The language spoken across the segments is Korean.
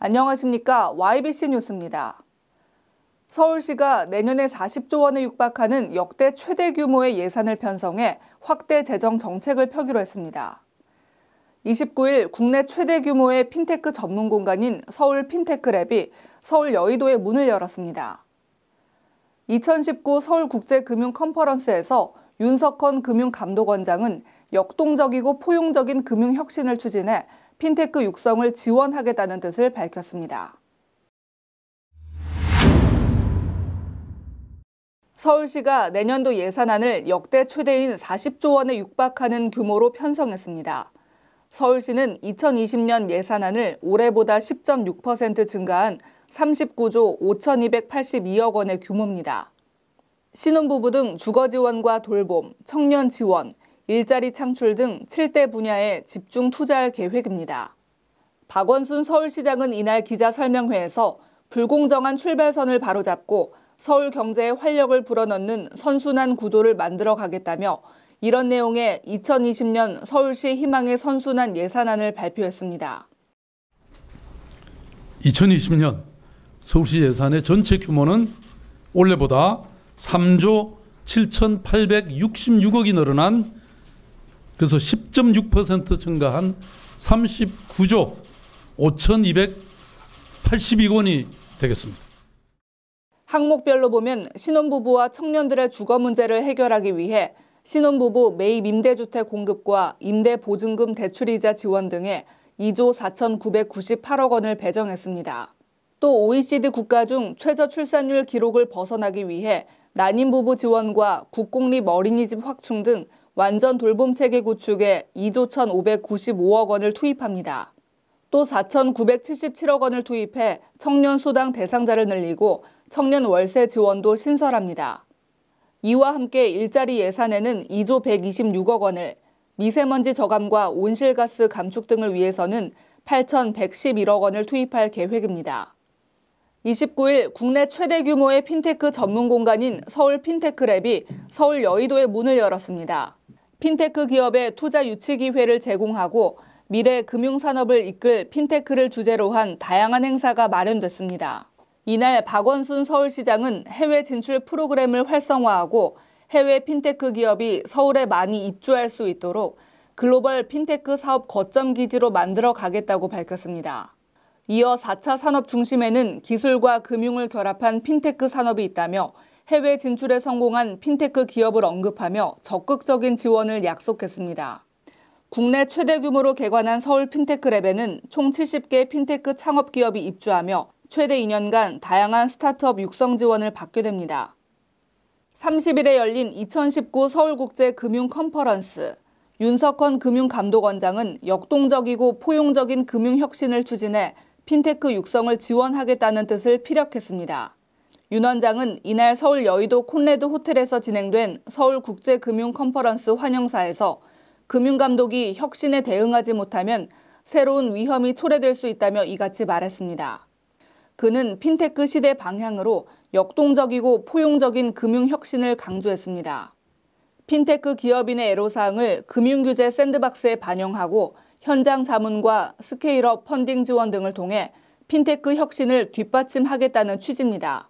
안녕하십니까. YBC 뉴스입니다. 서울시가 내년에 40조 원에 육박하는 역대 최대 규모의 예산을 편성해 확대 재정 정책을 펴기로 했습니다. 29일 국내 최대 규모의 핀테크 전문 공간인 서울 핀테크랩이 서울 여의도에 문을 열었습니다. 2019 서울국제금융 컨퍼런스에서 윤석헌 금융감독원장은 역동적이고 포용적인 금융혁신을 추진해 핀테크 육성을 지원하겠다는 뜻을 밝혔습니다. 서울시가 내년도 예산안을 역대 최대인 40조 원에 육박하는 규모로 편성했습니다. 서울시는 2020년 예산안을 올해보다 10.6% 증가한 39조 5,282억 원의 규모입니다. 신혼부부 등 주거 지원과 돌봄, 청년 지원, 일자리 창출 등 7대 분야에 집중 투자할 계획입니다. 박원순 서울시장은 이날 기자설명회에서 불공정한 출발선을 바로잡고 서울 경제에 활력을 불어넣는 선순환 구도를 만들어 가겠다며 이런 내용의 2020년 서울시 희망의 선순환 예산안을 발표했습니다. 2020년 서울시 예산의 전체 규모는 올해보다 3조 7,866억이 늘어난 그래서 10.6% 증가한 39조 5,282억 원이 되겠습니다. 항목별로 보면 신혼부부와 청년들의 주거 문제를 해결하기 위해 신혼부부 매입 임대주택 공급과 임대보증금 대출이자 지원 등에 2조 4,998억 원을 배정했습니다. 또 OECD 국가 중 최저 출산율 기록을 벗어나기 위해 난임부부 지원과 국공립 어린이집 확충 등 완전 돌봄 체계 구축에 2조 1,595억 원을 투입합니다. 또 4,977억 원을 투입해 청년 수당 대상자를 늘리고 청년 월세 지원도 신설합니다. 이와 함께 일자리 예산에는 2조 126억 원을, 미세먼지 저감과 온실가스 감축 등을 위해서는 8,111억 원을 투입할 계획입니다. 29일 국내 최대 규모의 핀테크 전문 공간인 서울 핀테크랩이 서울 여의도에 문을 열었습니다. 핀테크 기업의 투자 유치 기회를 제공하고 미래 금융산업을 이끌 핀테크를 주제로 한 다양한 행사가 마련됐습니다. 이날 박원순 서울시장은 해외 진출 프로그램을 활성화하고 해외 핀테크 기업이 서울에 많이 입주할 수 있도록 글로벌 핀테크 사업 거점 기지로 만들어 가겠다고 밝혔습니다. 이어 4차 산업 중심에는 기술과 금융을 결합한 핀테크 산업이 있다며 해외 진출에 성공한 핀테크 기업을 언급하며 적극적인 지원을 약속했습니다. 국내 최대 규모로 개관한 서울 핀테크랩에는 총 70개 핀테크 창업 기업이 입주하며 최대 2년간 다양한 스타트업 육성 지원을 받게 됩니다. 30일에 열린 2019 서울국제금융 컨퍼런스. 윤석헌 금융감독원장은 역동적이고 포용적인 금융혁신을 추진해 핀테크 육성을 지원하겠다는 뜻을 피력했습니다. 윤 원장은 이날 서울 여의도 콘레드 호텔에서 진행된 서울국제금융 컨퍼런스 환영사에서 금융감독이 혁신에 대응하지 못하면 새로운 위험이 초래될 수 있다며 이같이 말했습니다. 그는 핀테크 시대 방향으로 역동적이고 포용적인 금융혁신을 강조했습니다. 핀테크 기업인의 애로사항을 금융규제 샌드박스에 반영하고 현장 자문과 스케일업 펀딩 지원 등을 통해 핀테크 혁신을 뒷받침하겠다는 취지입니다.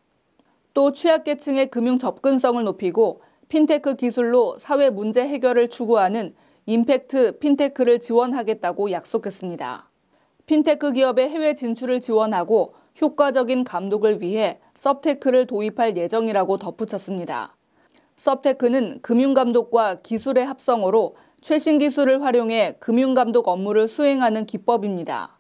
또 취약계층의 금융 접근성을 높이고 핀테크 기술로 사회 문제 해결을 추구하는 임팩트 핀테크를 지원하겠다고 약속했습니다. 핀테크 기업의 해외 진출을 지원하고 효과적인 감독을 위해 섭테크를 도입할 예정이라고 덧붙였습니다. 섭테크는 금융감독과 기술의 합성어로 최신 기술을 활용해 금융감독 업무를 수행하는 기법입니다.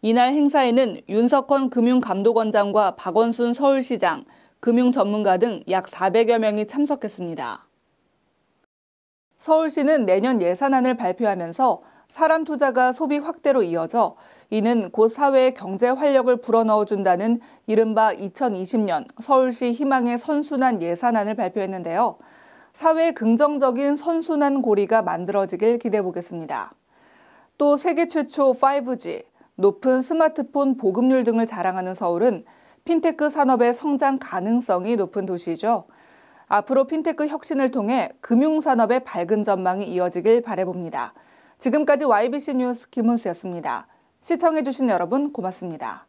이날 행사에는 윤석헌 금융감독원장과 박원순 서울시장, 금융전문가 등 약 400여 명이 참석했습니다. 서울시는 내년 예산안을 발표하면서 사람 투자가 소비 확대로 이어져 이는 곧 사회의 경제 활력을 불어넣어준다는 이른바 2020년 서울시 희망의 선순환 예산안을 발표했는데요. 사회에 긍정적인 선순환 고리가 만들어지길 기대해보겠습니다. 또 세계 최초 5G, 높은 스마트폰 보급률 등을 자랑하는 서울은 핀테크 산업의 성장 가능성이 높은 도시죠. 앞으로 핀테크 혁신을 통해 금융산업의 밝은 전망이 이어지길 바라봅니다. 지금까지 YBC 뉴스 김은수였습니다. 시청해주신 여러분 고맙습니다.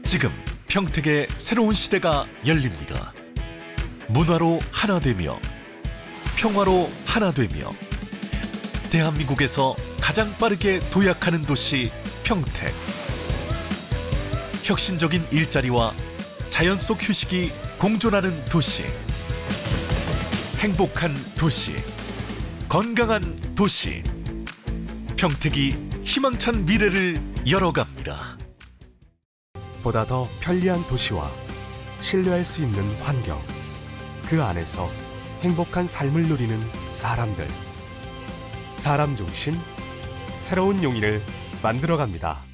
지금 평택의 새로운 시대가 열립니다. 문화로 하나 되며 평화로 하나 되며 대한민국에서 가장 빠르게 도약하는 도시 평택. 혁신적인 일자리와 자연 속 휴식이 공존하는 도시. 행복한 도시. 건강한 도시. 평택이 희망찬 미래를 열어갑니다. 보다 더 편리한 도시와 신뢰할 수 있는 환경, 그 안에서 행복한 삶을 누리는 사람들. 사람 중심 새로운 용인을 만들어갑니다.